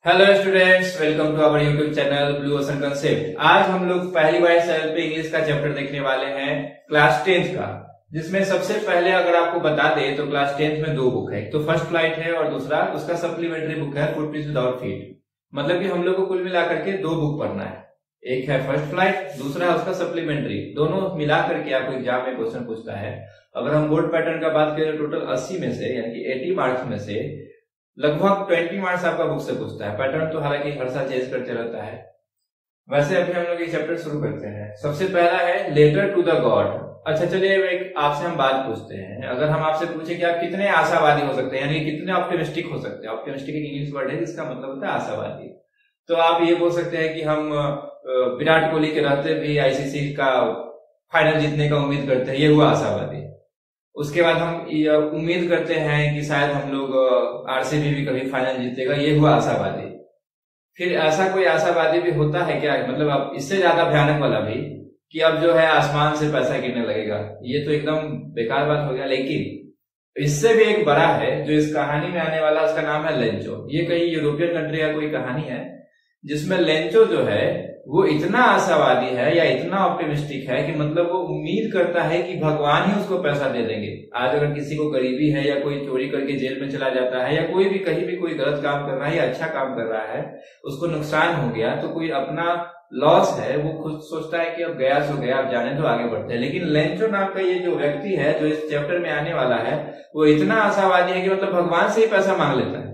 Hello students, welcome to our YouTube channel blue ocean concept. आज हम लोग पहली बार चैनल पे इंग्लिश का चैप्टर देखने वाले हैं क्लास 10th का, जिसमें सबसे पहले अगर आपको बता दे तो क्लास 10th में दो बुक है, एक तो फर्स्ट फ्लाइट है और दूसरा उसका सप्लीमेंट्री बुक है फुटप्रिंट्स विदाउट फीट। मतलब कि हम लोग को कुल मिलाकर के दो बुक पढ़ना है, एक है फर्स्ट फ्लाइट, दूसरा है उसका सप्लीमेंट्री। दोनों मिला करके आपको एग्जाम में क्वेश्चन पूछता है। अगर हम बोर्ड पैटर्न का बात करें टोटल 80 में से यानी कि 80 मार्क्स में से लगभग 20 मार्क्स आपका बुक से पूछता है। पैटर्न तो हालांकि हर साल चेंज करते रहता है। वैसे अभी हम लोग ये चैप्टर शुरू करते हैं। सबसे पहला है लेटर टू द गॉड। अच्छा चलिए, एक आपसे हम बात पूछते हैं। अगर हम आपसे पूछे कि आप कितने आशावादी हो सकते हैं, यानी कितने ऑप्टिमिस्टिक हो सकते हैं। ऑप्टिमिस्टिक एक इंग्लिश वर्ड है जिसका मतलब होता है आशावादी। तो आप ये बोल सकते हैं कि हम विराट कोहली के रहते भी आईसीसी का फाइनल जीतने का उम्मीद करते हैं, ये हुआ आशावादी। उसके बाद हम उम्मीद करते हैं कि शायद हम लोग आरसीबी भी कभी फाइनल जीतेगा, ये हुआ आशावादी। फिर ऐसा कोई आशावादी भी होता है क्या, मतलब अब इससे ज्यादा भयानक वाला भी कि अब जो है आसमान से पैसा गिरने लगेगा, ये तो एकदम बेकार बात हो गया। लेकिन इससे भी एक बड़ा है जो इस कहानी में आने वाला, उसका नाम है लेंचो। ये कहीं यूरोपियन कंट्री का कोई कहानी है जिसमें लेंचो जो है वो इतना आशावादी है या इतना ऑप्टिमिस्टिक है कि मतलब वो उम्मीद करता है कि भगवान ही उसको पैसा दे देंगे। आज अगर किसी को गरीबी है या कोई चोरी करके जेल में चला जाता है या कोई भी कहीं भी कोई गलत काम कर रहा है या अच्छा काम कर रहा है, उसको नुकसान हो गया तो कोई अपना लॉस है वो खुद सोचता है कि अब गया सो गया, अब जाने तो आगे बढ़ते हैं। लेकिन लेंचो नाम का ये जो व्यक्ति है जो इस चैप्टर में आने वाला है, वो इतना आशावादी है कि मतलब भगवान से ही पैसा मांग लेता है।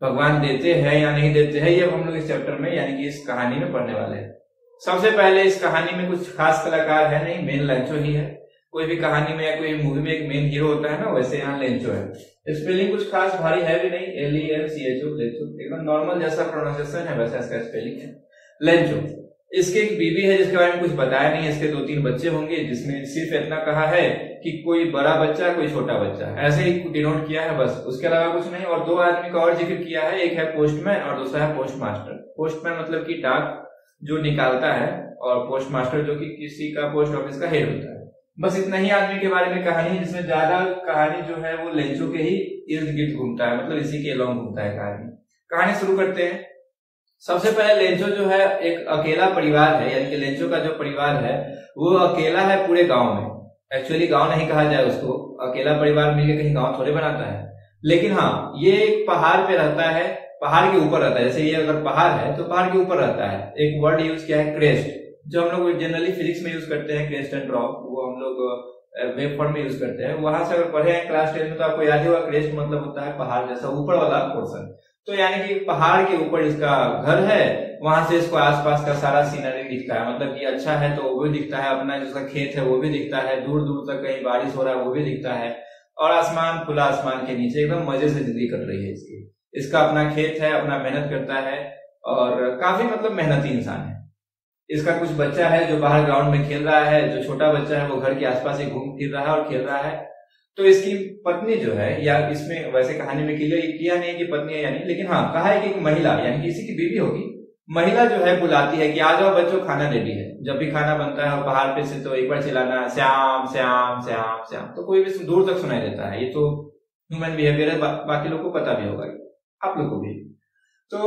भगवान देते हैं या नहीं देते हैं, ये हम लोग इस चैप्टर में यानी कि इस कहानी में पढ़ने वाले हैं। सबसे पहले इस कहानी में कुछ खास कलाकार है नहीं, मेन लेंचो ही है। कोई भी कहानी में या कोई मूवी में एक मेन हीरो होता है ना, वैसे यहाँ लेंचो है। स्पेलिंग कुछ खास भारी है भी नहीं, LENCHO, लेंचो एकदम नॉर्मल जैसा प्रोनाउंसिएशन है वैसा इसका स्पेलिंग है लेंचो। इसकी एक बीवी है जिसके बारे में कुछ बताया नहीं। इसके 2-3 बच्चे होंगे, जिसमें सिर्फ इतना कहा है कि कोई बड़ा बच्चा कोई छोटा बच्चा, ऐसे ही डिनोट किया है बस, उसके अलावा कुछ नहीं। और 2 आदमी का और जिक्र किया है, एक है पोस्टमैन और दूसरा है पोस्ट मास्टर। पोस्टमैन मतलब कि डाक जो निकालता है, और पोस्ट मास्टर जो कि किसी का पोस्ट ऑफिस का हेड होता है। बस इतना ही आदमी के बारे में कहानी है, जिसमें ज्यादा कहानी जो है वो लेंचो के ही इर्द गिर्द घूमता है, मतलब इसी के अलॉन्ग घूमता है कहानी शुरू करते हैं। सबसे पहले लेंचो जो है एक अकेला परिवार है, यानी कि लेंचो का जो परिवार है वो अकेला है पूरे गांव में। एक्चुअली गांव नहीं कहा जाए उसको, अकेला परिवार मिलकर कहीं गांव थोड़े बनाता है। लेकिन हाँ, ये एक पहाड़ पे रहता है, पहाड़ के ऊपर रहता है। जैसे ये अगर पहाड़ है तो पहाड़ के ऊपर रहता है। एक वर्ड यूज किया है क्रेस्ट, जो हम लोग जनरली फिजिक्स में यूज करते हैं, क्रेस्ट एंड ड्रॉप, वो हम लोग वेब फॉर्म में यूज करते हैं। वहां से अगर पढ़े हैं क्लास 10 में तो आपको याद ही होगा, क्रेस्ट मतलब होता है पहाड़ जैसा ऊपर वाला पोर्शन। तो यानी कि पहाड़ के ऊपर इसका घर है, वहां से इसको आसपास का सारा सीनरी दिखता है। मतलब कि अच्छा है तो वो भी दिखता है, अपना जिसका खेत है वो भी दिखता है, दूर दूर तक कहीं बारिश हो रहा है वो भी दिखता है, और आसमान खुला, आसमान के नीचे एकदम मजे से जिंदगी कट रही है इसकी। इसका अपना खेत है, अपना मेहनत करता है और काफी मतलब मेहनती इंसान है। इसका कुछ बच्चा है जो बाहर ग्राउंड में खेल रहा है, जो छोटा बच्चा है वो घर के आसपास ही घूम फिर रहा है और खेल रहा है। तो इसकी पत्नी जो है, या इसमें वैसे कहानी में क्लियर किया नहीं कि पत्नी है यानी, लेकिन हाँ कहा है कि एक महिला यानी कि इसी की बीवी होगी, महिला जो है बुलाती है कि आ जाओ बच्चों खाना रेडी है। जब भी खाना बनता है पहाड़ पे से तो एक बार चिल्लाना श्याम श्याम श्याम श्याम, तो कोई भी दूर तक सुनाई देता है। ये तो ह्यूमन बिहेवियर है, बाकी लोग को पता भी होगा, आप लोग को भी। तो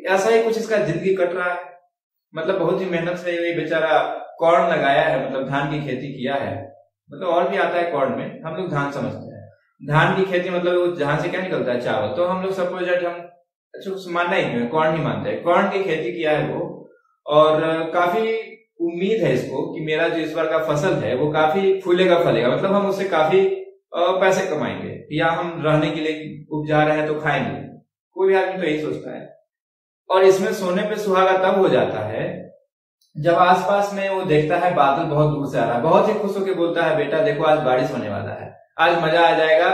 ऐसा ही कुछ इसका जिंदगी कट रहा है। मतलब बहुत ही मेहनत से ये बेचारा कॉर्न लगाया है, मतलब धान की खेती किया है। मतलब और भी आता है कॉर्न में, हम लोग धान समझते हैं। धान की खेती मतलब धान से क्या निकलता है, चावल। तो हम लोग सपोज हम अच्छा मानना ही क्यों, कॉर्न ही मानते हैं। कॉर्न की खेती किया है वो, और काफी उम्मीद है इसको कि मेरा जो इस बार का फसल है वो काफी फूलेगा फलेगा, मतलब हम उससे काफी पैसे कमाएंगे, या हम रहने के लिए उपजा रहे हैं तो खाएंगे। कोई भी आदमी तो यही सोचता है। और इसमें सोने पे सुहागा तब हो जाता है जब आसपास में वो देखता है बादल बहुत दूर से आ रहा है। बहुत ही खुश होकर बोलता है, बेटा देखो आज बारिश होने वाला है, आज मजा आ जाएगा।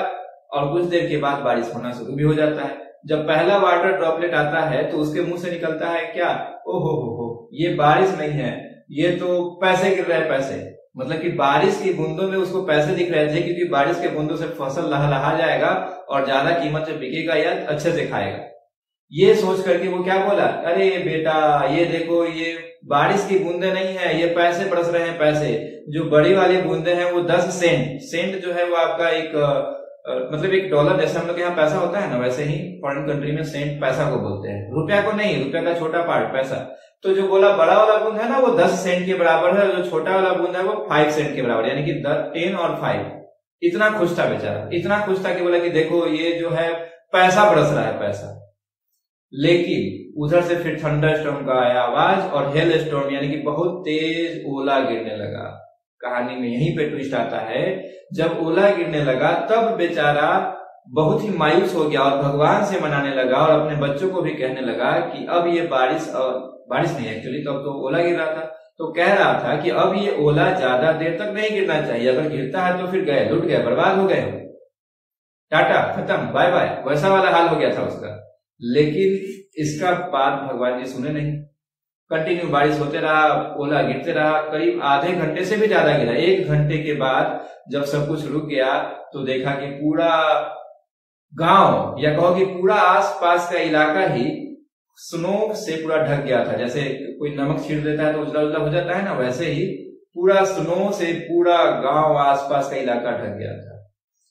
और कुछ देर के बाद बारिश होना शुरू भी हो जाता है। जब पहला वाटर ड्रॉपलेट आता है तो उसके मुंह से निकलता है क्या, ओहो हो, ये बारिश नहीं है, ये तो पैसे गिर रहे हैं, पैसे। मतलब कि बारिश की बूंदों में उसको पैसे दिख रहे थे, क्योंकि बारिश के बूंदों से फसल लहलहा जाएगा और ज्यादा कीमत से बिकेगा या अच्छे से खाएगा। ये सोच करके वो क्या बोला, अरे बेटा ये देखो, ये बारिश की बूंदे नहीं है, ये पैसे बरस रहे हैं, पैसे। जो बड़ी वाली बूंदे हैं वो 10 सेंट। सेंट जो है वो आपका एक मतलब एक डॉलर जैसे हम लोग यहाँ पैसा होता है ना, वैसे ही फॉरेन कंट्री में सेंट पैसा को बोलते हैं, रुपया को नहीं, रुपया का छोटा पार्ट पैसा। तो जो बोला बड़ा वाला बूंद है ना वो 10 सेंट के बराबर है, जो छोटा वाला बूंद है वो 5 सेंट के बराबर, यानी कि 10 और 5। इतना खुश था बेचारा, इतना खुश था कि बोला कि देखो ये जो है पैसा बरस रहा है, पैसा। लेकिन उधर से फिर थंडर स्टॉर्म का आया आवाज और हेल स्टॉर्म, यानी कि बहुत तेज ओला गिरने लगा। कहानी में यहीं पे ट्विस्ट आता है, जब ओला गिरने लगा तब बेचारा बहुत ही मायूस हो गया और भगवान से मनाने लगा और अपने बच्चों को भी कहने लगा कि अब ये बारिश नहीं, एक्चुअली तब तो ओला गिर रहा था, तो कह रहा था कि अब ये ओला ज्यादा देर तक नहीं गिरना चाहिए, अगर गिरता है तो फिर गए, लुट गए, बर्बाद हो गए, टाटा, खत्म, बाय बाय, वैसा वाला हाल हो गया था उसका। लेकिन इसका बात भगवान जी सुने नहीं, कंटिन्यू बारिश होते रहा, ओला गिरते रहा, करीब आधे घंटे से भी ज्यादा गिरा। 1 घंटे के बाद जब सब कुछ रुक गया तो देखा कि पूरा गांव या कहो कि पूरा आसपास का इलाका ही स्नो से पूरा ढक गया था। जैसे कोई नमक छीट देता है तो उजला उजला हो जाता है ना, वैसे ही पूरा स्नो से पूरा गांव आसपास का इलाका ढक गया था।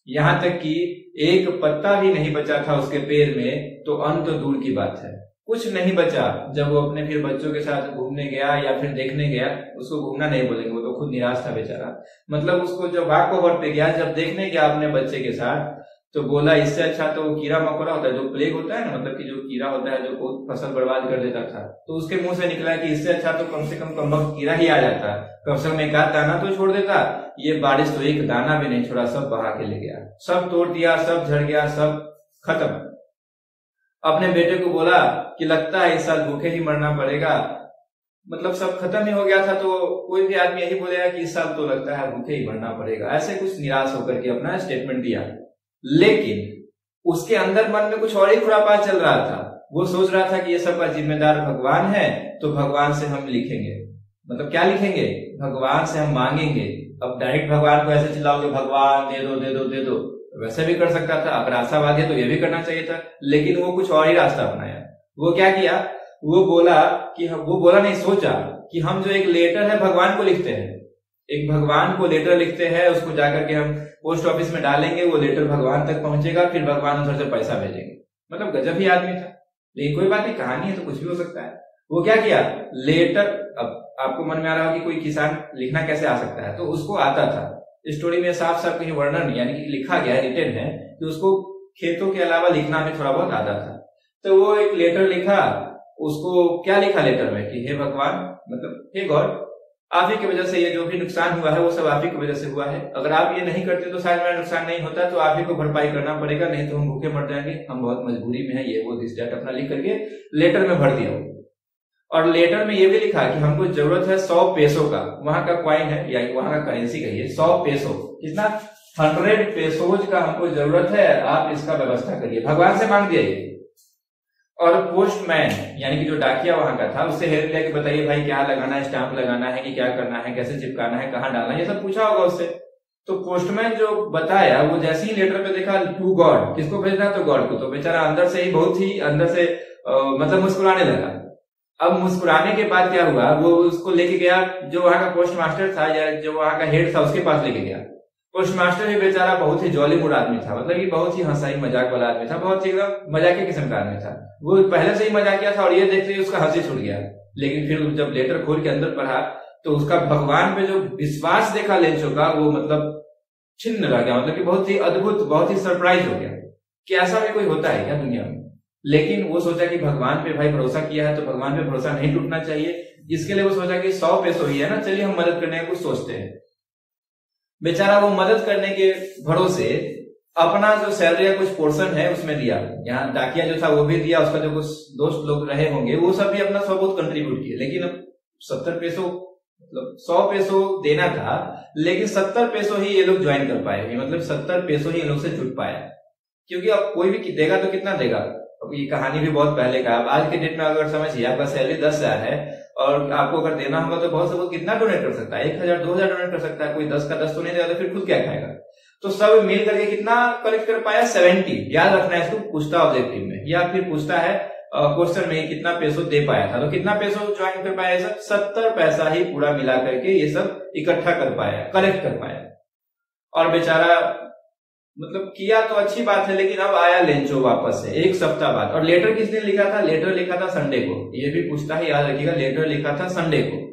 यहां तक कि एक पत्ता भी नहीं बचा था उसके पेड़ में, तो अंत दूर की बात है, कुछ नहीं बचा। जब वो अपने फिर बच्चों के साथ घूमने गया या फिर देखने गया, उसको घूमना नहीं बोलेंगे, वो तो खुद निराश था बेचारा, मतलब उसको जब वॉक ओवर पे गया, जब देखने गया अपने बच्चे के साथ, तो बोला इससे अच्छा तो कीड़ा मकोड़ा होता है, जो प्लेग होता है ना, मतलब कि जो कीड़ा होता है जो बहुत फसल बर्बाद कर देता था, तो उसके मुंह से निकला कि इससे अच्छा तो कम से कम कमबख्त कीड़ा ही आ जाता, कम से कम एक आध दाना तो छोड़ देता। ये बारिश तो एक दाना भी नहीं छोड़ा, सब बहा के ले गया, सब तोड़ दिया, सब झड़ गया, सब खत्म। अपने बेटे को बोला कि लगता है इस साल भूखे ही मरना पड़ेगा, मतलब सब खत्म ही हो गया था, तो कोई भी आदमी यही बोलेगा कि इस साल तो लगता है भूखे ही मरना पड़ेगा, ऐसे कुछ निराश होकर के अपना स्टेटमेंट दिया। लेकिन उसके अंदर मन में कुछ और ही खुरापात चल रहा था। वो सोच रहा था कि ये सब का जिम्मेदार भगवान है, तो भगवान से हम लिखेंगे, मतलब क्या लिखेंगे, भगवान से हम मांगेंगे। अब डायरेक्ट भगवान को ऐसे चिल्लाओगे भगवान दे दो दे दो दे दो, वैसे भी कर सकता था, अगर आशावादी है तो ये भी करना चाहिए था, लेकिन वो कुछ और ही रास्ता अपनाया। वो क्या किया, वो बोला नहीं, सोचा कि हम जो एक लेटर है भगवान को लिखते हैं, एक भगवान को लेटर लिखते हैं, उसको जाकर के हम पोस्ट ऑफिस में डालेंगे, वो लेटर भगवान तक पहुंचेगा, फिर भगवान उधर से पैसा भेजेंगे। मतलब गजब ही आदमी था, लेकिन कोई बात नहीं, कहानी है तो कुछ भी हो सकता है। वो क्या किया, लेटर, अब आपको मन में आ रहा हो कि कोई किसान लिखना कैसे आ सकता है, तो उसको आता था। स्टोरी में साफ साफ कहीं वर्णन यानी कि लिखा गया है, रिटन है कि उसको खेतों के अलावा लिखना में थोड़ा बहुत आता था। तो वो एक लेटर लिखा, उसको क्या लिखा लेटर में कि हे भगवान, मतलब हे गॉड, आप ही की वजह से ये जो भी नुकसान हुआ है वो सब आप ही की वजह से हुआ है, अगर आप ये नहीं करते तो शायद मेरा नुकसान नहीं होता, तो आप ही को भरपाई करना पड़ेगा, नहीं तो हम भूखे मर जाएंगे, हम बहुत मजबूरी में है, ये वो दिस दैट अपना लिख करके लेटर में भर दिया। और लेटर में ये भी लिखा कि हमको जरूरत है 100 पेसो का, वहां का कॉइन है या वहां का करेंसी कहिए, 100 पेसो, कितना 100 पेसोज का हमको जरूरत है, आप इसका व्यवस्था करिए, भगवान से मांग दिया ये। और पोस्टमैन यानी कि जो डाकिया वहां का था, उससे हेल्प लेके बताइए भाई क्या लगाना है, स्टाम्प लगाना है कि क्या करना है, कैसे चिपकाना है, कहाँ डालना है, ये सब पूछा होगा उससे। तो पोस्टमैन जो बताया, वो जैसे ही लेटर पे देखा टू गॉड, किसको भेजना, तो गॉड को, तो बेचारा अंदर से ही बहुत ही अंदर से मतलब मुस्कुराने लगा। अब मुस्कुराने के बाद क्या हुआ, वो उसको लेके गया जो वहां का पोस्ट मास्टर था या जो वहां का हेड था उसके पास लेके गया। पोस्ट मास्टर भी बेचारा बहुत ही जॉली मूड आदमी था, मतलब कि बहुत ही हंसाई मजाक वाला आदमी था, बहुत ही एकदम मजाकिया किस्म का आदमी था, वो पहले से ही मजाकिया था और ये देखते ही उसका हंसी छूट गया। लेकिन फिर जब लेटर खोल के अंदर पढ़ा तो उसका भगवान पे जो विश्वास देखा लेंचो का, वो मतलब छिन्न रह गया, मतलब कि बहुत ही अद्भुत, बहुत ही सरप्राइज हो गया कि ऐसा भी कोई होता है क्या दुनिया में। लेकिन वो सोचा कि भगवान पे भाई भरोसा किया है तो भगवान पे भरोसा नहीं टूटना चाहिए, इसके लिए वो सोचा कि 100 पेसो ही है ना, चलिए हम मदद करने का कुछ सोचते हैं। बेचारा वो मदद करने के भरोसे अपना जो सैलरी का कुछ पोर्शन है उसमें दिया, यहाँ डाकिया जो था वो भी दिया, उसका जो कुछ दोस्त लोग रहे होंगे वो सब भी अपना बहुत कंट्रीब्यूट किए। लेकिन अब 70 पेसो मतलब 100 पेसो देना था, लेकिन 70 पेसो ही ये लोग ज्वाइन कर पाए, मतलब 70 पेसो ही इन लोग से जुट पाया, क्योंकि अब कोई भी देगा तो कितना देगा। अब ये कहानी भी बहुत पहले का, अब आज के डेट में अगर समझिए आपका सैलरी 10,000 है और आपको अगर देना होगा तो बहुत से लोग कितना डोनेट कर सकता है, 1,000 2,000 डोनेट कर सकता है, कोई 10 का 10 तो नहीं देगा तो फिर खुद क्या खाएगा। तो सब मिल करके कितना कलेक्ट कर पाया, 70। याद रखना है इसको, पूछता ऑब्जेक्टिव में या फिर पूछता है क्वेश्चन में कितना पैसों दे पाया था, तो कितना पैसों ज्वाइन कर पाया, सब 70 पैसा ही पूरा मिला करके ये सब इकट्ठा कर पाया, कलेक्ट कर पाया। और बेचारा मतलब किया तो अच्छी बात है, लेकिन अब आया लेंचो वापस से 1 सप्ताह बाद। और लेटर किस दिन लिखा था? लेटर लिखा था संडे को। ये भी पूछता है, याद रखिएगा, लेटर लिखा था संडे को।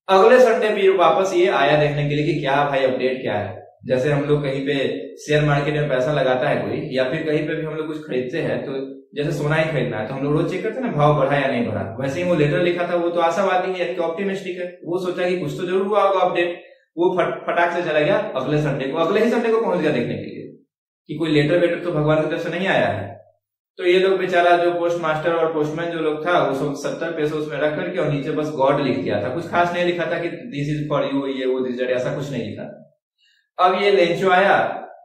अगले संडे भी वापस ये आया देखने के लिए कि क्या भाई अपडेट क्या है। जैसे हम लोग कहीं पे शेयर मार्केट में पैसा लगाता है कोई, या फिर कहीं पे भी हम लोग कुछ खरीदते हैं, तो जैसे सोना ही खरीदना है तो हम लोग रोज चेक करते हैं ना भाव बढ़ा या नहीं बढ़ा। वैसे ही वो लेटर लिखा था, वो तो आशावादी है, ऑप्टिमिस्टिक है। वो सोचा कि कुछ तो जरूर हुआ होगा अपडेट। वो फटाक से चला गया अगले संडे को, अगले ही संडे को पहुंच गया देखने के लिए कि कोई लेटर वेटर तो भगवान की तरफ से नहीं आया है। तो ये लोग बेचारा जो पोस्ट मास्टर और पोस्टमैन जो लोग था, वो 70 पैसे उसमें रख करके और नीचे बस गॉड लिख दिया था। कुछ खास नहीं लिखा था कि दिस इज फॉर यू, ये वो दिस, ऐसा कुछ नहीं लिखा। अब ये लेंचो आया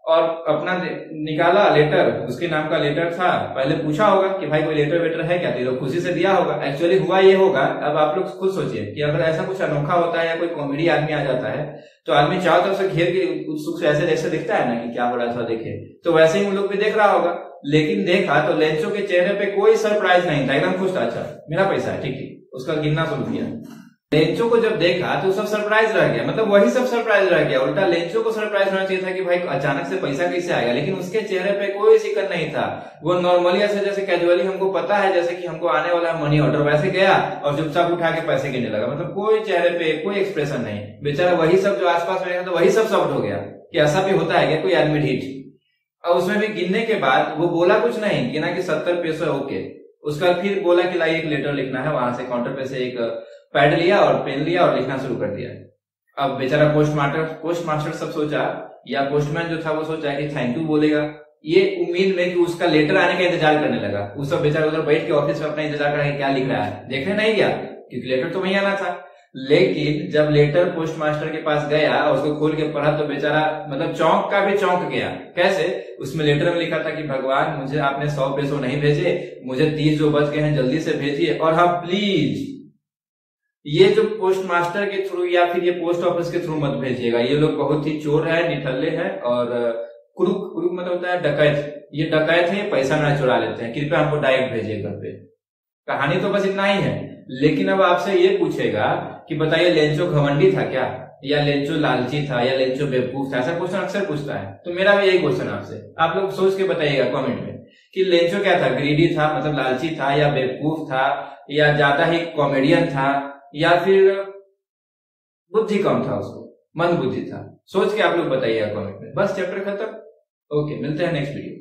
और अपना निकाला लेटर, उसके नाम का लेटर था। पहले पूछा होगा कि भाई कोई लेटर वेटर है क्या, तो खुशी से दिया होगा। एक्चुअली हुआ ये होगा, अब आप लोग खुद सोचिए कि अगर ऐसा कुछ अनोखा होता है या कोई कॉमेडी आदमी आ जाता है, तो आदमी चारों तरफ से घेर के उत्सुक से ऐसे जैसे दिखता है ना कि क्या हो रहा था देखे, तो वैसे ही उन लोग भी देख रहा होगा। लेकिन देखा तो लेंचो के चेहरे पे कोई सरप्राइज नहीं था, एकदम खुश था। अच्छा मेरा पैसा है, ठीक है, उसका गिनना शुरू किया। लेंचो को जब देखा तो सब सरप्राइज रह गया, मतलब वही सब सरप्राइज रह गया। उल्टा लेंचो को सरप्राइज होना चाहिए था कि भाई अचानक से पैसा कैसे आएगा, लेकिन उसके चेहरे पे कोई जिक्र नहीं था। वो नॉर्मली ऐसे जैसे कैजुअली हमको पता है जैसे कि हमको आने वाला है मनी ऑर्डर, वैसे गया और चुपचाप उठा के पैसे गिनने लगा। मतलब कोई चेहरे पे कोई एक्सप्रेशन नहीं। बेचारा वही सब जो आसपास में तो वही सब शॉक्ड हो गया कि ऐसा भी होता है क्या, कोई आदमी ढीठ। और उसमें भी गिनने के बाद वो बोला कुछ नहीं कि ना कि 70 पैसे ओके। उसका फिर बोला कि लाइए एक लेटर लिखना है। वहां से काउंटर पे से एक पैड लिया और पेन लिया और लिखना शुरू कर दिया। अब बेचारा पोस्ट मास्टर सब सोचा, या पोस्टमैन जो था वो सोचा कि थैंक यू बोलेगा, ये उम्मीद में कि उसका लेटर आने का इंतजार करने लगा। उस सब बेचारा उधर बैठ के ऑफिस में अपना इंतजार कर रहा है क्या लिख रहा है, देखने नहीं गया क्योंकि लेटर तो वहीं आना था। लेकिन जब लेटर पोस्ट मास्टर के पास गया और उसको खोल के पढ़ा तो बेचारा मतलब चौंक का भी चौंक गया। कैसे? उसमें लेटर में लिखा था कि भगवान मुझे आपने 100 पैसे नहीं भेजे, मुझे 30 जो बच गए हैं जल्दी से भेजिए, और हाँ प्लीज ये जो पोस्ट मास्टर के थ्रू या फिर ये पोस्ट ऑफिस के थ्रू मत भेजिएगा। ये लोग बहुत ही चोर है, निठल्ले हैं और कुरुक मतलब होता है डकैत। ये डकैत है, पैसा ना चुरा लेते हैं, कृपया हमको डायरेक्ट भेजिए घर पे। कहानी तो बस इतना ही है। लेकिन अब आपसे ये पूछेगा कि बताइए लेंचो घमंडी था क्या, या लेंचो लालची था, या लेंचो बेवकूफ था? ऐसा क्वेश्चन अक्सर पूछता है। तो मेरा भी यही क्वेश्चन आपसे, आप लोग सोच के बताइएगा कमेंट में कि लेंचो क्या था, ग्रीडी था मतलब लालची था, या बेवकूफ था, या ज्यादा ही कॉमेडियन था, या फिर बुद्धि कम था, उसको मंद बुद्धि था? सोच के आप लोग बताइएगा कमेंट में। बस चैप्टर खत्म। ओके, मिलते हैं नेक्स्ट वीडियो।